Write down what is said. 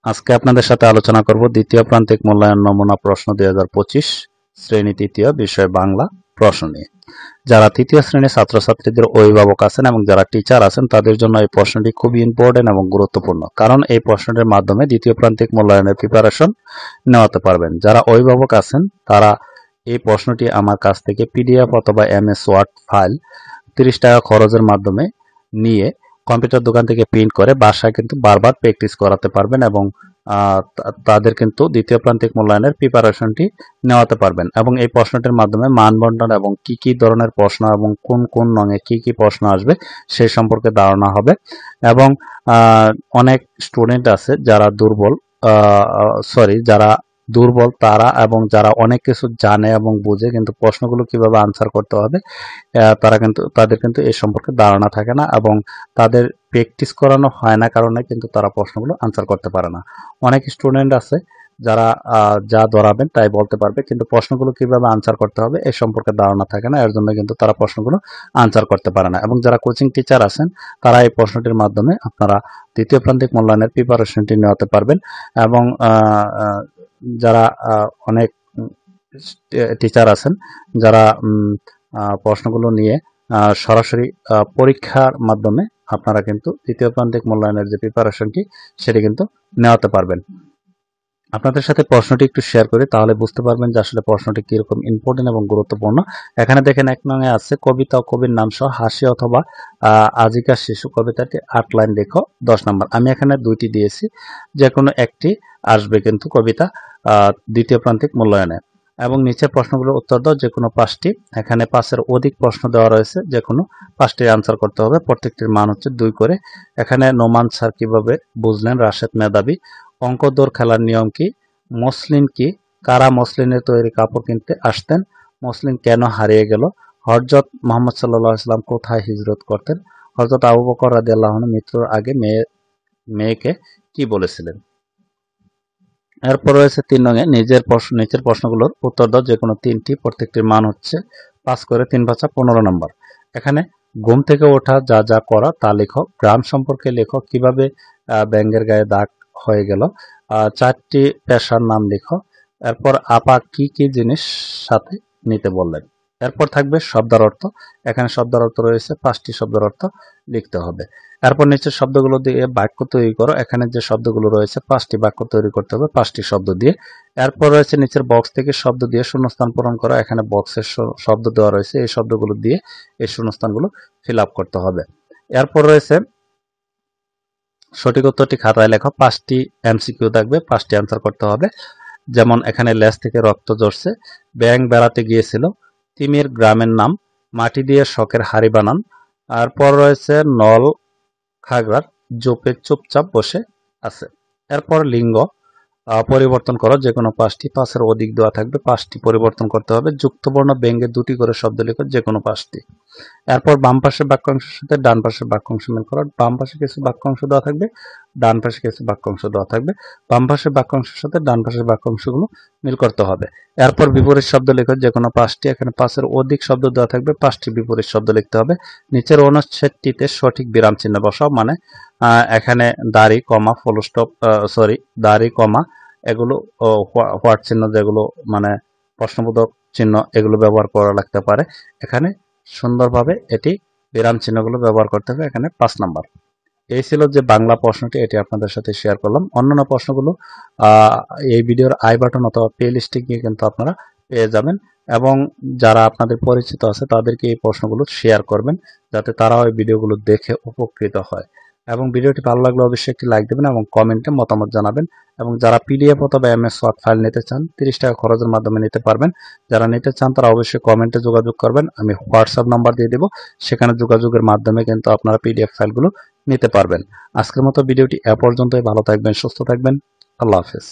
আজকে আপনাদের সাথে আলোচনা করব দ্বিতীয় প্রান্তিক মূল্যায়ন নমুনা প্রশ্ন 2025 শ্রেণী তৃতীয় বিষয় বাংলা প্রশ্ন নিয়ে। যারা তৃতীয় শ্রেণীর ছাত্রছাত্রীদের অভিভাবক আছেন এবং যারা টিচার আছেন তাদের জন্য এই প্রশ্নটি খুবই ইম্পর্টেন্ট এবং গুরুত্বপূর্ণ, কারণ এই প্রশ্নটির মাধ্যমে দ্বিতীয় প্রান্তিক মূল্যায়নের প্রিপারেশন নেওয়াতে পারবেন। যারা অভিভাবক আছেন তারা এই প্রশ্নটি আমার কাছ থেকে পিডিএফ অথবা এমএস ওয়ার্ড ফাইল 30 টাকা খরচের মাধ্যমে নিয়ে কম্পিউটার দোকান থেকে প্রিন্ট করে বাসায় কিন্তু বারবার প্র্যাকটিস করাতে পারবেন এবং তাদের কিন্তু দ্বিতীয় প্রান্তিক মূল্যায়নের প্রিপারেশনটি নেওয়াতে পারবেন। এবং এই প্রশ্নটির মাধ্যমে মান বন্টন এবং কি কি ধরনের প্রশ্ন এবং কোন কোন নঙে কি কি প্রশ্ন আসবে সেই সম্পর্কে ধারণা হবে। এবং অনেক স্টুডেন্ট আছে যারা দুর্বল তারা এবং যারা অনেক কিছু জানে এবং বুঝে কিন্তু প্রশ্নগুলো কিভাবে আনসার করতে হবে তাদের কিন্তু এই সম্পর্কে ধারণা থাকে না এবং তাদের প্র্যাকটিস করানো হয় না কারণে কিন্তু তারা প্রশ্নগুলো আনসার করতে পারে না। অনেক স্টুডেন্ট আছে যারা যা ধরাবেন তাই বলতে পারবে, কিন্তু প্রশ্নগুলো কিভাবে আনসার করতে হবে এই সম্পর্কে ধারণা থাকে না, এর জন্য কিন্তু তারা প্রশ্নগুলো আনসার করতে পারে না। এবং যারা কোচিং টিচার আছেন তারা এই প্রশ্নটির মাধ্যমে আপনারা দ্বিতীয় প্রান্তিক মূল্যায়নের প্রিপারেশনটি নেওয়াতে পারবেন। এবং যারা অনেক টিচার আছেন যারা প্রশ্নগুলো নিয়ে সরাসরি পরীক্ষার মাধ্যমে আপনারা কিন্তু দ্বিতীয় প্রান্তিক মূল্যায়নের যে প্রিপারেশনটি সেটি কিন্তু নেওয়াতে পারবেন। আপনাদের সাথে প্রশ্নটি একটু শেয়ার করি, তাহলে বুঝতে পারবেন যে আসলে প্রশ্নটি কিরকম ইম্পর্টেন্ট এবং গুরুত্বপূর্ণ। এখানে দেখেন 1 নঙে আছে কবিতা ও কবির নাম সহ হাসি অথবা আজিকার শিশু কবিতাটি 8 লাইন লেখো 10 নম্বর। আমি এখানে 2টি দিয়েছি, যে কোনো একটি আসবে কিন্তু কবিতা দ্বিতীয় প্রান্তিক মূল্যায়নে। এবং নিচের প্রশ্নগুলোর উত্তর দাও, যে কোনো 5টি। এখানে 5-এর অধিক প্রশ্ন দেওয়া রয়েছে, যে কোনো 5টির আনসার করতে হবে। প্রত্যেকটির মান হচ্ছে 2 করে। এখানে নোমান স্যার কিভাবে বুঝলেন, রাশেদ মেধাবী। অঙ্ক দৌড় খেলার নিয়ম কি, মসলিন কি, কারা মসলিনের তৈরি কাপড় কিনতে আসতেন, মসলিন কেন হারিয়ে গেল, হযরত মুহাম্মদ সাল্লাল্লাহু আলাইহি ওয়াসাল্লাম কোথায় হিজরত করতেন, হযরত আবু বকর রাদিয়াল্লাহু আনহু মৃত্যুর আগে মেয়েকে কি বলেছিলেন। এরপর রয়েছে 3 নঙে নিচের প্রশ্নগুলোর উত্তর দাও, যে কোনো 3টি। প্রত্যেকটির মান হচ্ছে 5 করে, 3 5 15 নম্বর। এখানে ঘুম থেকে ওঠা যা যা করা তা লেখো, গ্রাম সম্পর্কে লেখো, কিভাবে ব্যাঙের গায়ে দাগ হয়ে গেল, 4টি পেশার নাম লেখো। এরপর আপা কি কি জিনিস সাথে নিতে বললেন। এরপর থাকবে শব্দের অর্থ। এখানে শব্দের অর্থ রয়েছে 5টি শব্দের অর্থ লিখতে হবে। এরপর নিচের শব্দগুলো দিয়ে বাক্য তৈরি করো। এখানে যে শব্দগুলো রয়েছে 5টি বাক্য তৈরি করতে হবে 5টি শব্দ দিয়ে। এরপর রয়েছে নিচের বক্স থেকে শব্দ দিয়ে শূন্যস্থান পূরণ করো। এখানে বক্সের শব্দ দেওয়া রয়েছে, এই শব্দগুলো দিয়ে এই শূন্যস্থানগুলো ফিল আপ করতে হবে। এরপর রয়েছে সঠিক উত্তরটি খাতায় লেখো। 5টি এমসিকিউ থাকবে, 5টি আনসার করতে হবে। যেমন এখানে লেজ থেকে রক্ত ঝরছে, ব্যাঙ বেড়াতে গিয়েছিল, তিমির গ্রামের নাম, মাটি দিয়ে শখের হাড়ি বানান। তারপর রয়েছে নল খাগড়ার জোপে চুপচাপ বসে আছে। এরপর লিঙ্গ পরিবর্তন করো, যে কোনো 5টি। 5-এর অধিক দেওয়া থাকবে, 5টি পরিবর্তন করতে হবে। যুক্তবর্ণ ব্যঙ্গে 2টি করে শব্দ লেখো, যে কোনো 5টি। এরপর বাম পাশের বাক্যাংশের সাথে ডান পাশের বাক্যাংশ মিল করো। বাম পাশে কিছু বাক্যাংশ দেওয়া থাকবে, ডান পাশে কিছু বাক্যাংশ দেওয়া থাকবে। বাম পাশের বাক্যাংশের সাথে ডান পাশের বাক্যাংশগুলো মিল করতে হবে। এরপর বিপরীত শব্দ লেখো, যে কোনো 5টি। এখানে 5-এর অধিক শব্দ দেওয়া থাকবে, 5টি বিপরীত শব্দ লিখতে হবে। নিচের অনুচ্ছেদটিতে সঠিক বিরাম চিহ্ন বসাও, মানে এখানে দাড়ি কমা ফুল স্টপ দাড়ি কমা এগুলো হোয়াট চিহ্ন, যেগুলো মানে প্রশ্নবোধক চিহ্ন, এগুলো ব্যবহার করা লাগতে পারে। এখানে সুন্দরভাবে এটি বিরাম চিহ্নগুলো ব্যবহার করতে হবে। এখানে 5 নাম্বার। এই ছিল যে বাংলা প্রশ্নটি, এটি আপনাদের সাথে শেয়ার করলাম। অন্যান্য প্রশ্নগুলো এই ভিডিওর আই বাটন অথবা প্লে লিস্টে গিয়ে কিন্তু আপনারা পেয়ে যাবেন। এবং যারা আপনাদের পরিচিত আছে তাদেরকে এই প্রশ্নগুলো শেয়ার করবেন, যাতে তারাও এই ভিডিওগুলো দেখে উপকৃত হয়। এবং ভিডিওটি ভালো লাগলে অবশ্যই একটি লাইক দেবেন এবং কমেন্টে মতামত জানাবেন। এবং যারা পিডিএফ অথবা এমএস ওয়ার্ড ফাইল নিতে চান 30 টাকা খরচের মাধ্যমে নিতে পারবেন। যারা নিতে চান তারা অবশ্যই কমেন্টে যোগাযোগ করবেন, আমি হোয়াটসঅ্যাপ নাম্বার দিয়ে দেব, সেখানে যোগাযোগের মাধ্যমে কিন্তু আপনারা পিডিএফ ফাইলগুলো নিতে পারবেন। আজকের মতো ভিডিওটি এ পর্যন্তই। ভালো থাকবেন, সুস্থ থাকবেন, আল্লাহ হাফেজ।